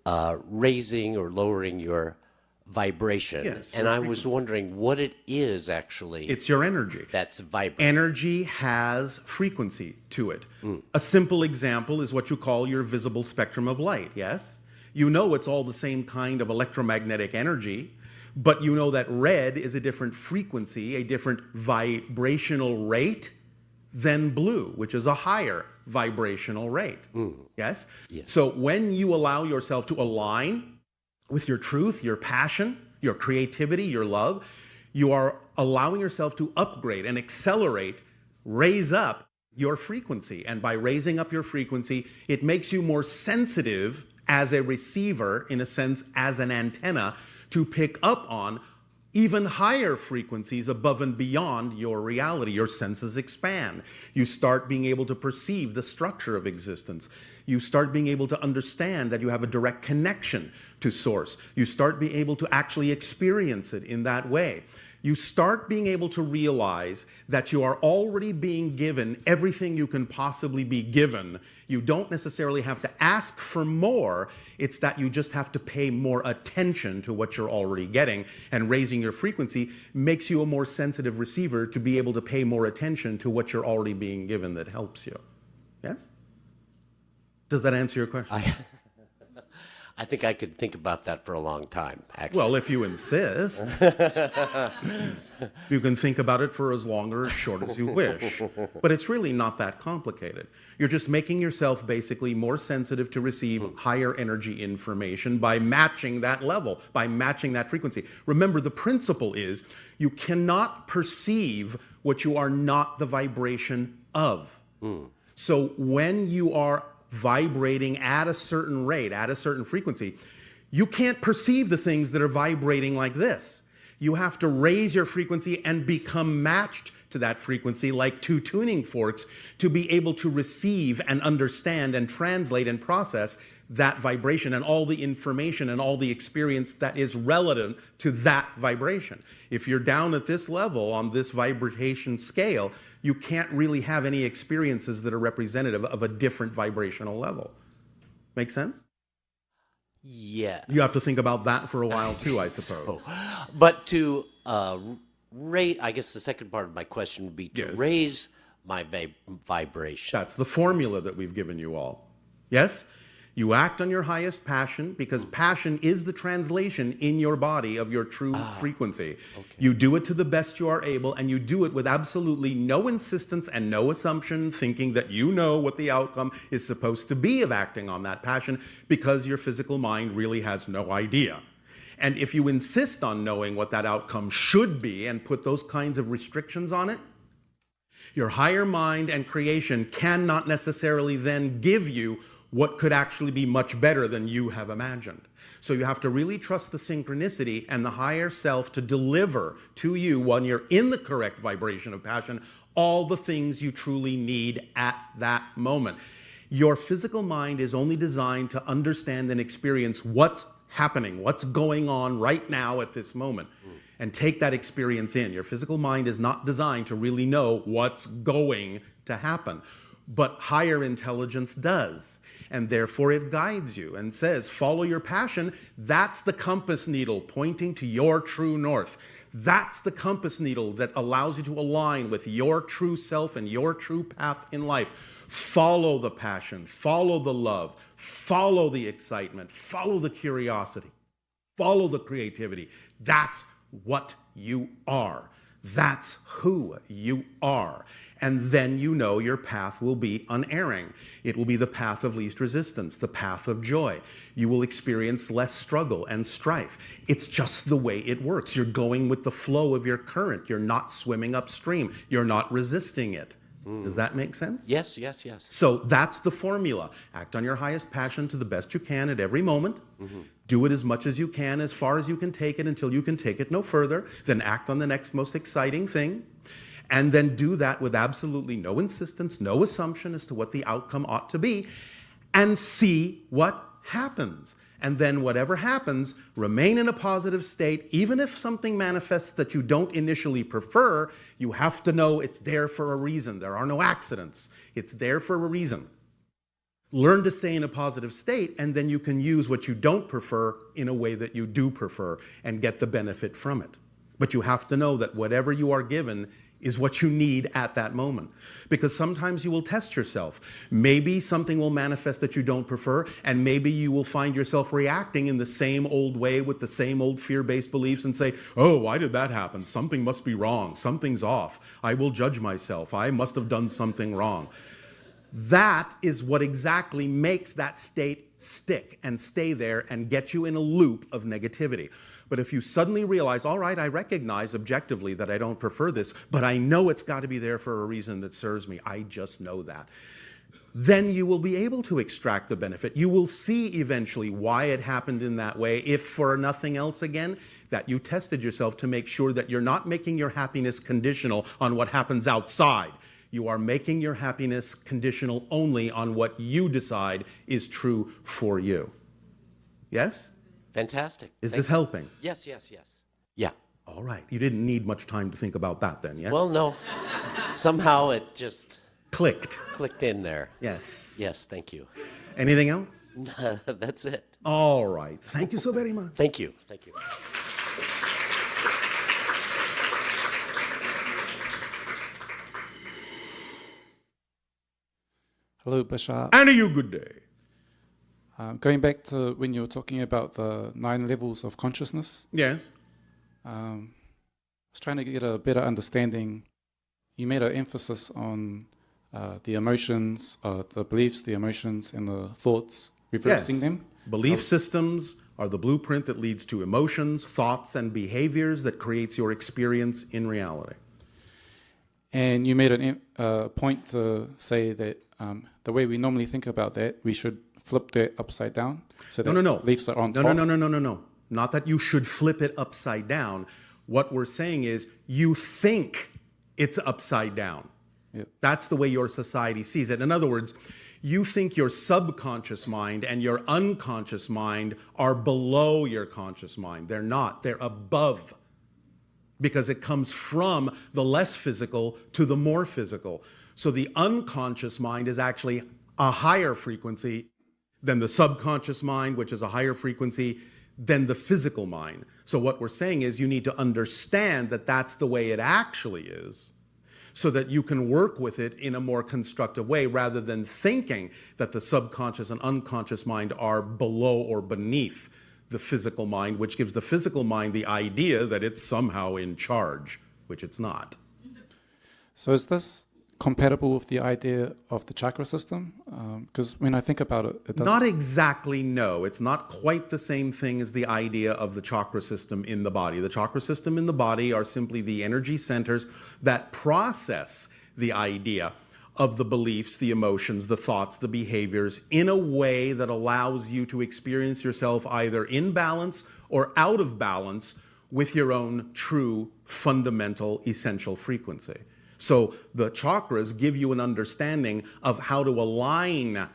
about raising or lowering your vibration. Yes, and your I was wondering what it is actually. It's your energy. That's vibrating. Energy has frequency to it. A simple example is what you call your visible spectrum of light, yes? You know it's all the same kind of electromagnetic energy, but you know that red is a different frequency, a different vibrational rate than blue, which is a higher vibrational rate. Yes? Yes. So when you allow yourself to align with your truth, your passion, your creativity, your love, you are allowing yourself to upgrade and accelerate, raise up your frequency. And by raising up your frequency, it makes you more sensitive as a receiver, in a sense, as an antenna, to pick up on even higher frequencies above and beyond your reality. Your senses expand. You start being able to perceive the structure of existence. You start being able to understand that you have a direct connection to Source. You start being able to actually experience it in that way. You start being able to realize that you are already being given everything you can possibly be given. You don't necessarily have to ask for more. It's that you just have to pay more attention to what you're already getting. And raising your frequency makes you a more sensitive receiver to be able to pay more attention to what you're already being given that helps you. Yes? Does that answer your question? I think I could think about that for a long time, actually. Well, if you insist, you can think about it for as long or as short as you wish. But it's really not that complicated. You're just making yourself basically more sensitive to receive higher energy information by matching that level, by matching that frequency. Remember, the principle is you cannot perceive what you are not the vibration of. So when you are vibrating at a certain rate, at a certain frequency, you can't perceive the things that are vibrating like this. You have to raise your frequency and become matched to that frequency like two tuning forks to be able to receive and understand and translate and process that vibration and all the information and all the experience that is relevant to that vibration. If you're down at this level on this vibration scale, you can't really have any experiences that are representative of a different vibrational level. Make sense? Yeah. You have to think about that for a while too, I suppose. But to rate, I guess the second part of my question would be to raise my vibration. That's the formula that we've given you all. Yes? You act on your highest passion because passion is the translation in your body of your true frequency. Okay. You do it to the best you are able, and you do it with absolutely no insistence and no assumption, thinking that you know what the outcome is supposed to be of acting on that passion because your physical mind really has no idea. And if you insist on knowing what that outcome should be and put those kinds of restrictions on it, your higher mind and creation cannot necessarily then give you what could actually be much better than you have imagined. So you have to really trust the synchronicity and the higher self to deliver to you, when you're in the correct vibration of passion, all the things you truly need at that moment. Your physical mind is only designed to understand and experience what's happening, what's going on right now at this moment, and take that experience in. Your physical mind is not designed to really know what's going to happen, but higher intelligence does. And therefore it guides you and says, follow your passion. That's the compass needle pointing to your true north. That's the compass needle that allows you to align with your true self and your true path in life. Follow the passion, follow the love, follow the excitement, follow the curiosity, follow the creativity. That's what you are. That's who you are. And then you know your path will be unerring. It will be the path of least resistance, the path of joy. You will experience less struggle and strife. It's just the way it works. You're going with the flow of your current. You're not swimming upstream. You're not resisting it. Does that make sense? Yes, yes, yes. So that's the formula. Act on your highest passion to the best you can at every moment. Do it as much as you can, as far as you can take it, until you can take it no further. Then act on the next most exciting thing. And then do that with absolutely no insistence, no assumption as to what the outcome ought to be, and see what happens. And then whatever happens, remain in a positive state. Even if something manifests that you don't initially prefer, you have to know it's there for a reason. There are no accidents. It's there for a reason. Learn to stay in a positive state, and then you can use what you don't prefer in a way that you do prefer and get the benefit from it. But you have to know that whatever you are given is what you need at that moment. Because sometimes you will test yourself. Maybe something will manifest that you don't prefer, and maybe you will find yourself reacting in the same old way with the same old fear-based beliefs and say, oh, why did that happen? Something must be wrong. Something's off. I will judge myself. I must have done something wrong. That is what exactly makes that state stick and stay there and get you in a loop of negativity. But if you suddenly realize, all right, I recognize objectively that I don't prefer this, but I know it's got to be there for a reason that serves me. I just know that. Then you will be able to extract the benefit. You will see eventually why it happened in that way, if for nothing else again, that you tested yourself to make sure that you're not making your happiness conditional on what happens outside. You are making your happiness conditional only on what you decide is true for you. Yes? Fantastic. Is this helping? Yes, yes, yes. Yeah. All right. You didn't need much time to think about that then, yes? Well, no. Somehow it just clicked in there. Yes. Yes, thank you. Anything else? That's it. All right. Thank you so very much. Thank you. Thank you. Hello, Bashar. And a you good day. Going back to when you were talking about the 9 levels of consciousness, Yes. I was trying to get a better understanding. You made an emphasis on the emotions, the beliefs, the emotions, and the thoughts, reversing Yes. them. Belief systems are the blueprint that leads to emotions, thoughts, and behaviors that creates your experience in reality. And you made a point to say that the way we normally think about that, we should flip that upside down. So that No. beliefs are on top. No. Not that you should flip it upside down. What we're saying is you think it's upside down. Yeah. That's the way your society sees it. In other words, you think your subconscious mind and your unconscious mind are below your conscious mind. They're not. They're above. Because it comes from the less physical to the more physical. So the unconscious mind is actually a higher frequency than the subconscious mind, which is a higher frequency than the physical mind. So what we're saying is you need to understand that that's the way it actually is, so that you can work with it in a more constructive way rather than thinking that the subconscious and unconscious mind are below or beneath the physical mind, which gives the physical mind the idea that it's somehow in charge, which it's not. So is this compatible with the idea of the chakra system? Because when I think about it, it doesn't... Not exactly, no. It's not quite the same thing as the idea of the chakra system in the body. The chakra system in the body are simply the energy centers that process the idea of the beliefs, the emotions, the thoughts, the behaviors in a way that allows you to experience yourself either in balance or out of balance with your own true, fundamental, essential frequency. So the chakras give you an understanding of how to align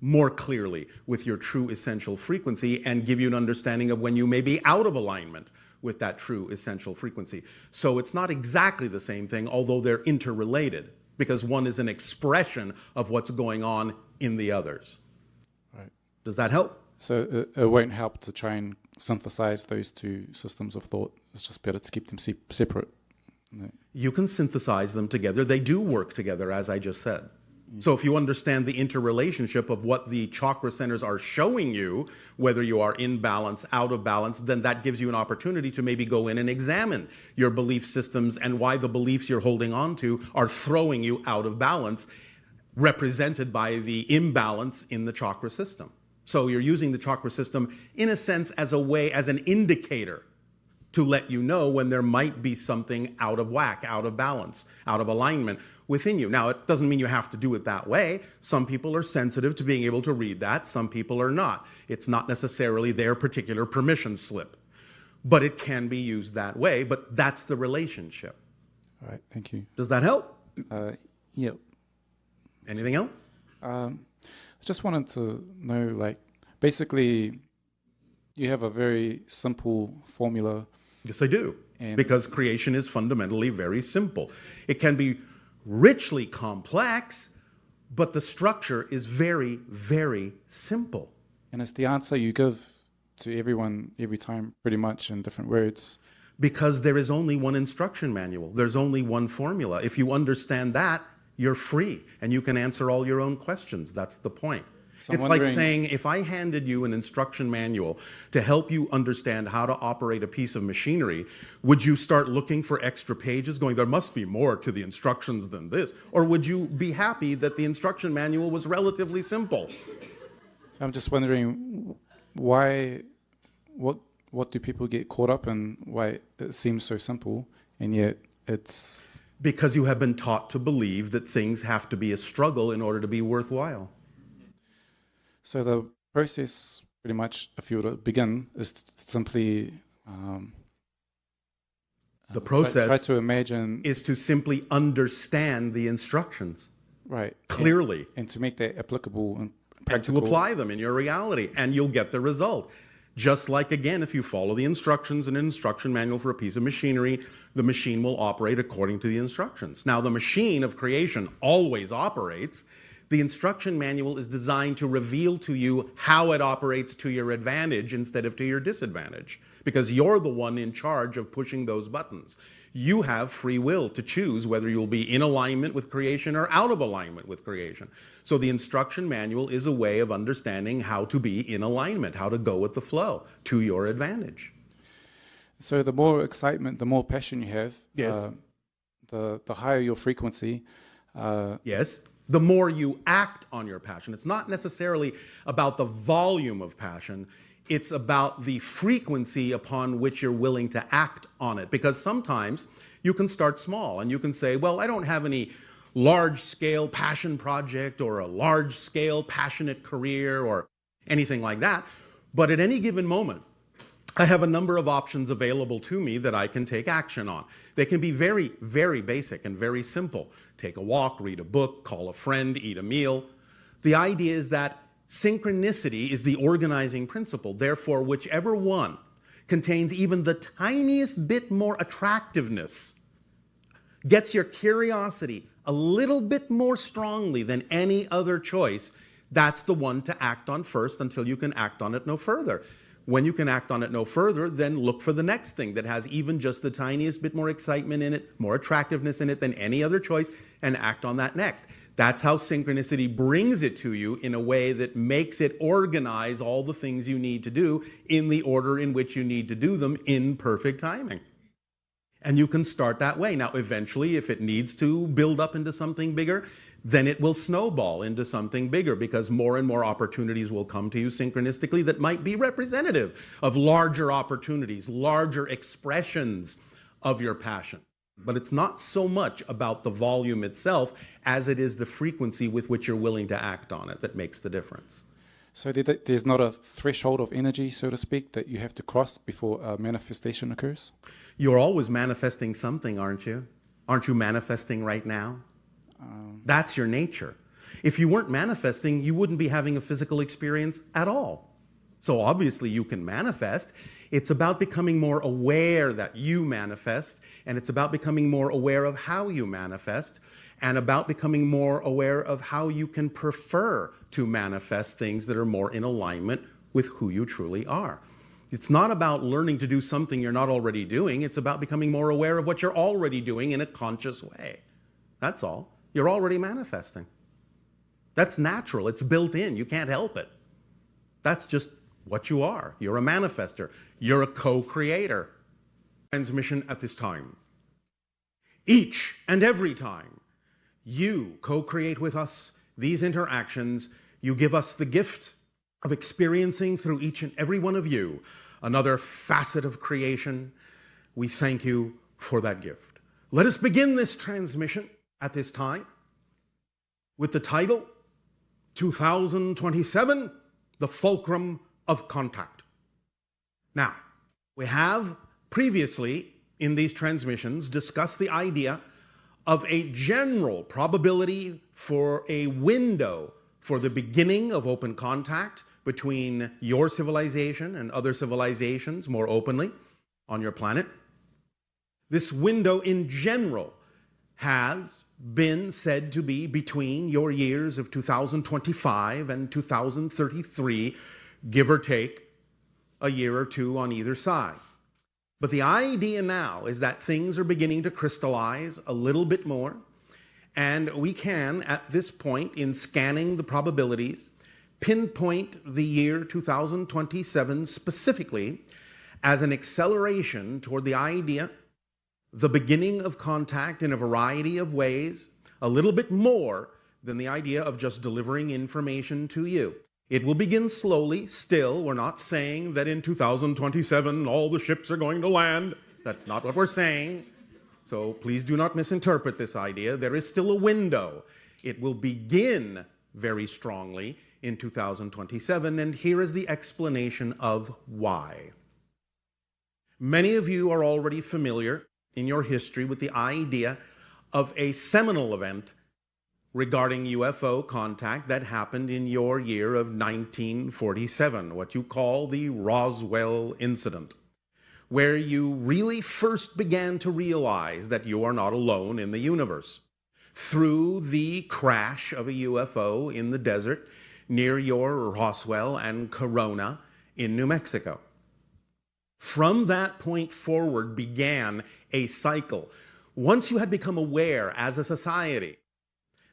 more clearly with your true essential frequency and give you an understanding of when you may be out of alignment with that true essential frequency. So it's not exactly the same thing, although they're interrelated, because one is an expression of what's going on in the others. Right. Does that help? So it won't help to try and synthesize those two systems of thought. It's just better to keep them separate. No. You can synthesize them together. They do work together, as I just said. So if you understand the interrelationship of what the chakra centers are showing you, whether you are in balance, out of balance, then that gives you an opportunity to maybe go in and examine your belief systems and why the beliefs you're holding on to are throwing you out of balance, represented by the imbalance in the chakra system. So you're using the chakra system, in a sense, as a way, as an indicator to let you know when there might be something out of whack, out of balance, out of alignment within you. Now, it doesn't mean you have to do it that way. Some people are sensitive to being able to read that. Some people are not. It's not necessarily their particular permission slip, but it can be used that way. But that's the relationship. All right, thank you. Does that help? Yeah. Anything else? I just wanted to know, like, basically, you have a very simple formula. Yes, I do. And because creation is fundamentally very simple. It can be richly complex, But the structure is very, very simple. And it's the answer you give to everyone every time, pretty much in different words. Because there is only one instruction manual. There's only one formula. If you understand that, you're free and you can answer all your own questions. That's the point. So it's like saying, if I handed you an instruction manual to help you understand how to operate a piece of machinery, would you start looking for extra pages going, there must be more to the instructions than this? Or would you be happy that the instruction manual was relatively simple? I'm just wondering why, what do people get caught up in? Why it seems so simple and yet it's... Because you have been taught to believe that things have to be a struggle in order to be worthwhile. So the process, pretty much, if you were to begin, is simply the process try to imagine is to simply understand the instructions, right, clearly, and to make that applicable and and practical. to apply them in your reality, and you'll get the result. Just like, again, if you follow the instructions in an instruction manual for a piece of machinery, the machine will operate according to the instructions. Now, the machine of creation always operates. The instruction manual is designed to reveal to you how it operates to your advantage instead of to your disadvantage, because you're the one in charge of pushing those buttons. You have free will to choose whether you'll be in alignment with creation or out of alignment with creation. So the instruction manual is a way of understanding how to be in alignment, how to go with the flow to your advantage. So the more excitement, the more passion you have, Yes. the higher your frequency. Yes. The more you act on your passion. It's not necessarily about the volume of passion. It's about the frequency upon which you're willing to act on it. Because sometimes you can start small and you can say, well, I don't have any large-scale passion project or a large-scale passionate career or anything like that. But at any given moment, I have a number of options available to me that I can take action on. They can be very, very basic and very simple. Take a walk, read a book, call a friend, eat a meal. The idea is that synchronicity is the organizing principle. Therefore, whichever one contains even the tiniest bit more attractiveness, gets your curiosity a little bit more strongly than any other choice, that's the one to act on first until you can act on it no further. When you can act on it no further, then look for the next thing that has even just the tiniest bit more excitement in it, more attractiveness in it than any other choice, and act on that next. That's how synchronicity brings it to you in a way that makes it organize all the things you need to do in the order in which you need to do them in perfect timing. And you can start that way. Now, eventually, if it needs to build up into something bigger, then it will snowball into something bigger because more and more opportunities will come to you synchronistically that might be representative of larger opportunities, larger expressions of your passion. But it's not so much about the volume itself as it is the frequency with which you're willing to act on it that makes the difference. So there's not a threshold of energy, so to speak, that you have to cross before a manifestation occurs? You're always manifesting something, aren't you? Aren't you manifesting right now? That's your nature. If you weren't manifesting, you wouldn't be having a physical experience at all. So obviously you can manifest. It's about becoming more aware that you manifest, and it's about becoming more aware of how you manifest, and about becoming more aware of how you can prefer to manifest things that are more in alignment with who you truly are. It's not about learning to do something you're not already doing. It's about becoming more aware of what you're already doing in a conscious way. That's all. You're already manifesting. That's natural. It's built in. You can't help it. That's just what you are. You're a manifester. You're a co-creator. Transmission at this time. Each and every time you co-create with us these interactions, you give us the gift of experiencing through each and every one of you another facet of creation. We thank you for that gift. Let us begin this transmission at this time with the title 2027, the fulcrum of contact. Now, we have previously in these transmissions discussed the idea of a general probability for a window for the beginning of open contact between your civilization and other civilizations more openly on your planet. This window in general has been said to be between your years of 2025 and 2033, give or take a year or two on either side. But the idea now is that things are beginning to crystallize a little bit more, and we can, at this point, in scanning the probabilities, pinpoint the year 2027 specifically as an acceleration toward the idea, the beginning of contact in a variety of ways, a little bit more than the idea of just delivering information to you. It will begin slowly, still. We're not saying that in 2027 all the ships are going to land. That's not what we're saying. So please do not misinterpret this idea. There is still a window. It will begin very strongly in 2027, and here is the explanation of why. Many of you are already familiar in your history with the idea of a seminal event regarding UFO contact that happened in your year of 1947, what you call the Roswell incident, where you really first began to realize that you are not alone in the universe through the crash of a UFO in the desert near your Roswell and Corona in New Mexico. From that point forward began a cycle. Once you had become aware as a society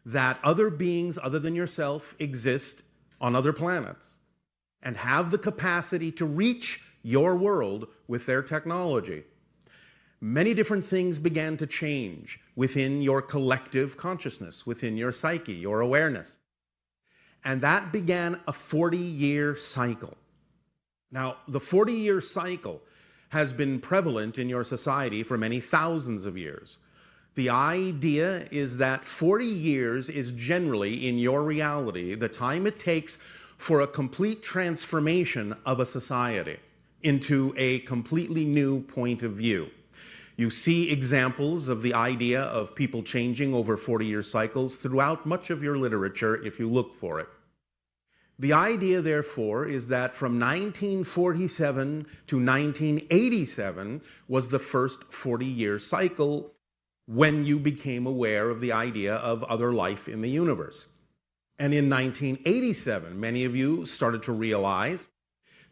that other beings other than yourself exist on other planets and have the capacity to reach your world with their technology, many different things began to change within your collective consciousness, within your psyche, your awareness. And that began a 40-year cycle. Now, the 40-year cycle has been prevalent in your society for many thousands of years. The idea is that 40 years is generally, in your reality, the time it takes for a complete transformation of a society into a completely new point of view. You see examples of the idea of people changing over 40-year cycles throughout much of your literature if you look for it. The idea, therefore, is that from 1947 to 1987 was the first 40-year cycle when you became aware of the idea of other life in the universe. And in 1987, many of you started to realize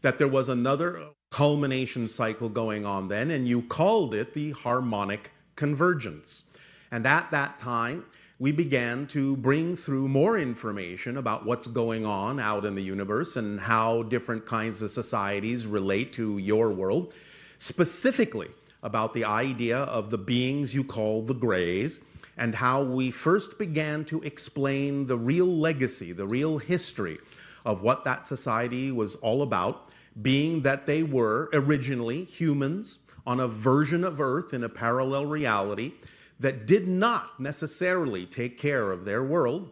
that there was another culmination cycle going on then, and you called it the harmonic convergence. And at that time, we began to bring through more information about what's going on out in the universe and how different kinds of societies relate to your world, specifically about the idea of the beings you call the Greys, and how we first began to explain the real legacy, the real history of what that society was all about, being that they were originally humans on a version of Earth in a parallel reality that did not necessarily take care of their world,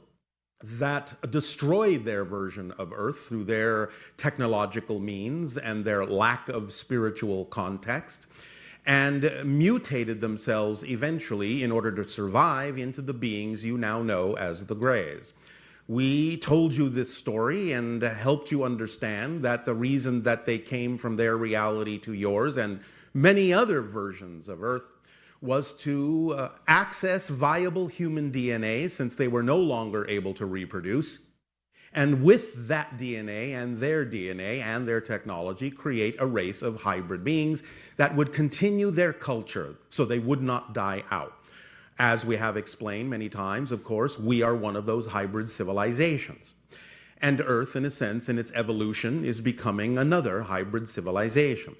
that destroyed their version of Earth through their technological means and their lack of spiritual context, and mutated themselves eventually in order to survive into the beings you now know as the Greys. We told you this story and helped you understand that the reason that they came from their reality to yours and many other versions of Earth was to access viable human DNA since they were no longer able to reproduce, and with that DNA and their technology create a race of hybrid beings that would continue their culture so they would not die out. As we have explained many times, of course, we are one of those hybrid civilizations. And Earth, in a sense, in its evolution, is becoming another hybrid civilization.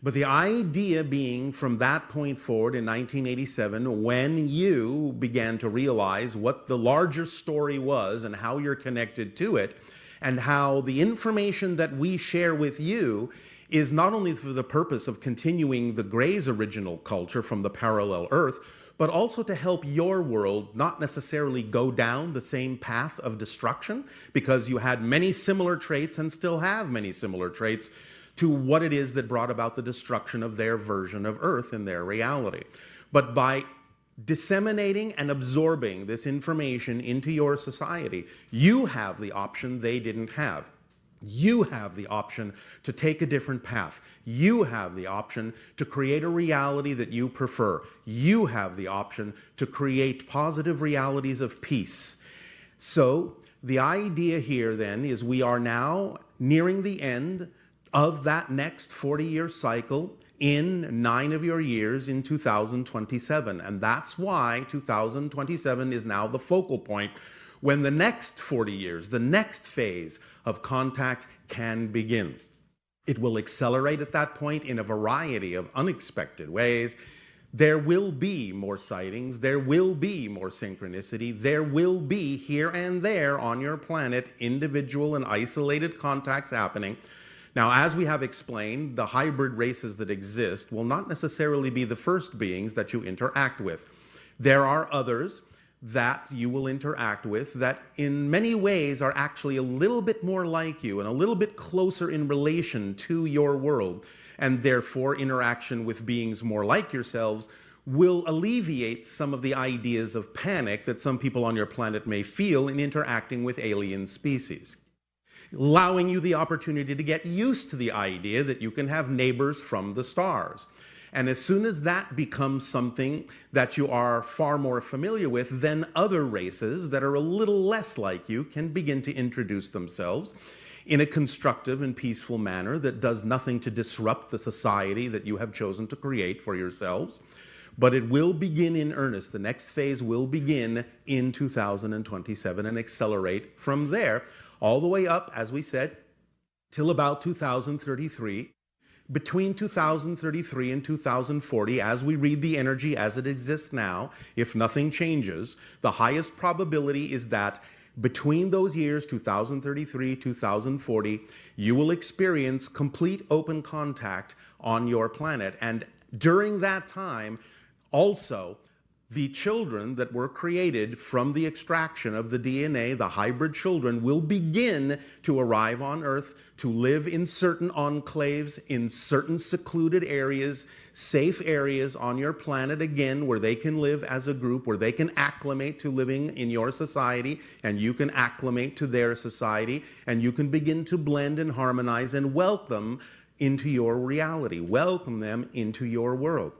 But the idea being from that point forward in 1987, when you began to realize what the larger story was and how you're connected to it, and how the information that we share with you is not only for the purpose of continuing the Greys' original culture from the parallel Earth, but also to help your world not necessarily go down the same path of destruction, because you had many similar traits and still have many similar traits to what it is that brought about the destruction of their version of Earth in their reality. But by disseminating and absorbing this information into your society, you have the option they didn't have. You have the option to take a different path. You have the option to create a reality that you prefer. You have the option to create positive realities of peace. So the idea here then is we are now nearing the end of that next 40-year cycle in 9 of your years in 2027. And that's why 2027 is now the focal point when the next 40 years, the next phase of contact can begin. It will accelerate at that point in a variety of unexpected ways. There will be more sightings, there will be more synchronicity, there will be here and there on your planet individual and isolated contacts happening. Now, as we have explained, the hybrid races that exist will not necessarily be the first beings that you interact with. There are others that you will interact with that in many ways are actually a little bit more like you and a little bit closer in relation to your world, and therefore interaction with beings more like yourselves will alleviate some of the ideas of panic that some people on your planet may feel in interacting with alien species, allowing you the opportunity to get used to the idea that you can have neighbors from the stars. And as soon as that becomes something that you are far more familiar with, then other races that are a little less like you can begin to introduce themselves in a constructive and peaceful manner that does nothing to disrupt the society that you have chosen to create for yourselves. But it will begin in earnest. The next phase will begin in 2027 and accelerate from there all the way up, as we said, till about 2033. Between 2033 and 2040, as we read the energy as it exists now, if nothing changes, the highest probability is that between those years, 2033, 2040, you will experience complete open contact on your planet. And during that time, also, the children that were created from the extraction of the DNA, the hybrid children, will begin to arrive on Earth to live in certain enclaves, in certain secluded areas, safe areas on your planet again, where they can live as a group, where they can acclimate to living in your society, and you can acclimate to their society, and you can begin to blend and harmonize and welcome into your reality, welcome them into your world,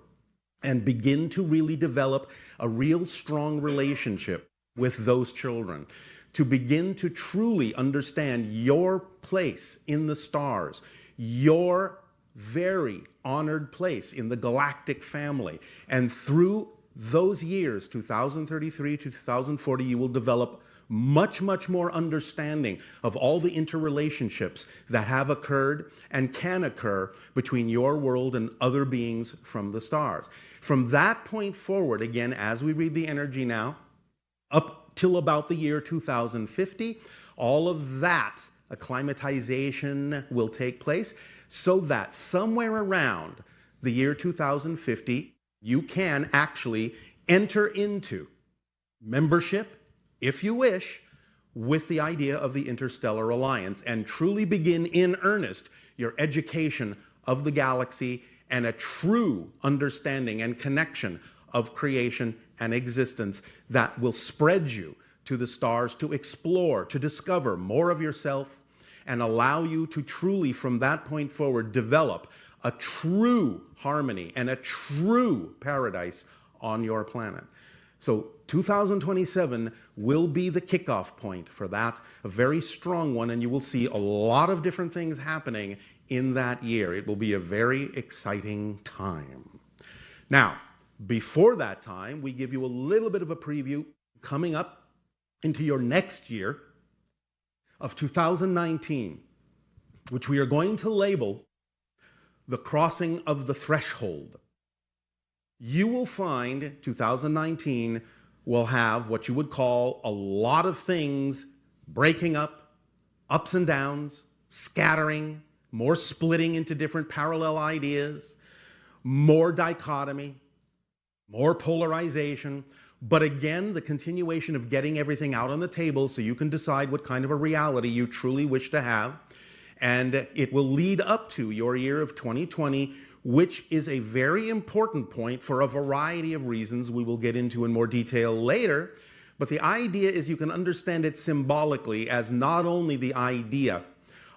and begin to really develop a real strong relationship with those children, to begin to truly understand your place in the stars, your very honored place in the galactic family. And through those years, 2033 to 2040, you will develop much, much more understanding of all the interrelationships that have occurred and can occur between your world and other beings from the stars. From that point forward, again, as we read the energy now, up till about the year 2050, all of that acclimatization will take place so that somewhere around the year 2050, you can actually enter into membership, if you wish, with the idea of the Interstellar Alliance and truly begin in earnest your education of the galaxy and a true understanding and connection of creation and existence that will spread you to the stars to explore, to discover more of yourself, and allow you to truly, from that point forward, develop a true harmony and a true paradise on your planet. So 2027 will be the kickoff point for that, a very strong one, and you will see a lot of different things happening in that year. It will be a very exciting time. Now, before that time, we give you a little bit of a preview coming up into your next year of 2019, which we are going to label the crossing of the threshold. You will find 2019 will have what you would call a lot of things breaking up, ups and downs, scattering, more splitting into different parallel ideas, more dichotomy, more polarization, but again, the continuation of getting everything out on the table so you can decide what kind of a reality you truly wish to have. And it will lead up to your year of 2020, which is a very important point for a variety of reasons we will get into in more detail later. But the idea is you can understand it symbolically as not only the idea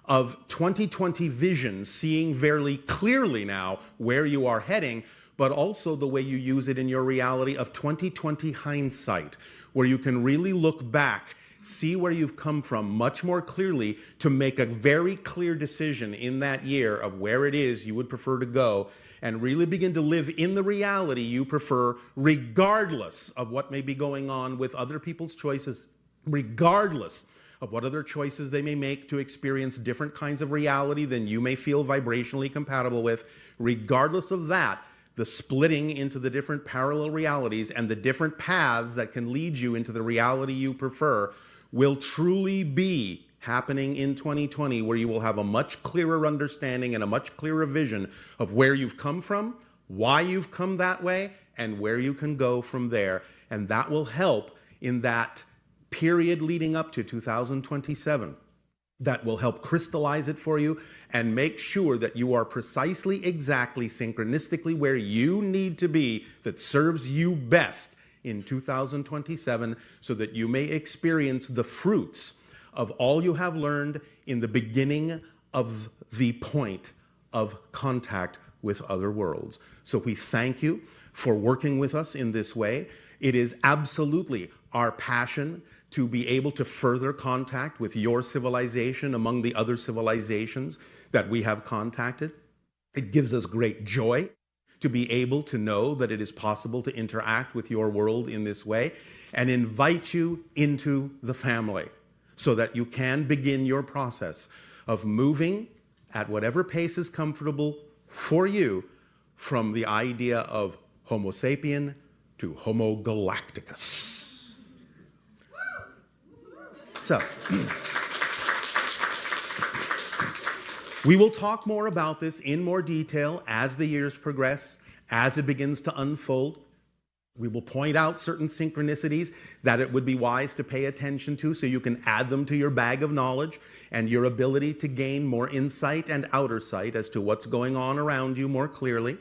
of 2020 vision, seeing very clearly now where you are heading, but also the way you use it in your reality of 2020 hindsight, where you can really look back, see where you've come from much more clearly to make a very clear decision in that year of where it is you would prefer to go, and really begin to live in the reality you prefer, regardless of what may be going on with other people's choices, regardless of what other choices they may make to experience different kinds of reality than you may feel vibrationally compatible with. Regardless of that, the splitting into the different parallel realities and the different paths that can lead you into the reality you prefer will truly be happening in 2020, where you will have a much clearer understanding and a much clearer vision of where you've come from, why you've come that way, and where you can go from there. And that will help in that period leading up to 2027. That will help crystallize it for you and make sure that you are precisely, exactly, synchronistically where you need to be, that serves you best in 2027, so that you may experience the fruits of all you have learned in the beginning of the point of contact with other worlds. So we thank you for working with us in this way. It is absolutely our passion to be able to further contact with your civilization among the other civilizations that we have contacted. It gives us great joy to be able to know that it is possible to interact with your world in this way, and invite you into the family so that you can begin your process of moving at whatever pace is comfortable for you from the idea of Homo sapien to Homo galacticus. So, we will talk more about this in more detail as the years progress, as it begins to unfold. We will point out certain synchronicities that it would be wise to pay attention to, so you can add them to your bag of knowledge and your ability to gain more insight and outer sight as to what's going on around you more clearly.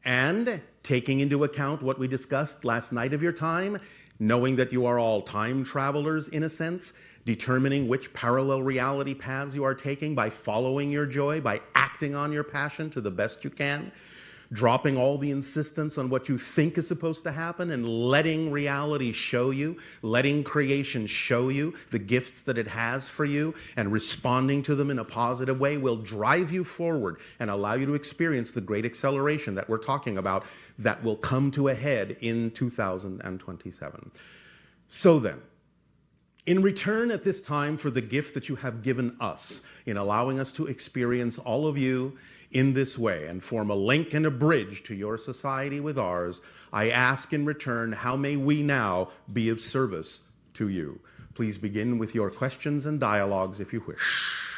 And taking into account what we discussed last night of your time, knowing that you are all time travelers in a sense, determining which parallel reality paths you are taking by following your joy, by acting on your passion to the best you can, dropping all the insistence on what you think is supposed to happen and letting reality show you, letting creation show you the gifts that it has for you, and responding to them in a positive way will drive you forward and allow you to experience the great acceleration that we're talking about that will come to a head in 2027. So then, in return at this time for the gift that you have given us in allowing us to experience all of you in this way and form a link and a bridge to your society with ours, I ask in return, how may we now be of service to you? Please begin with your questions and dialogues if you wish.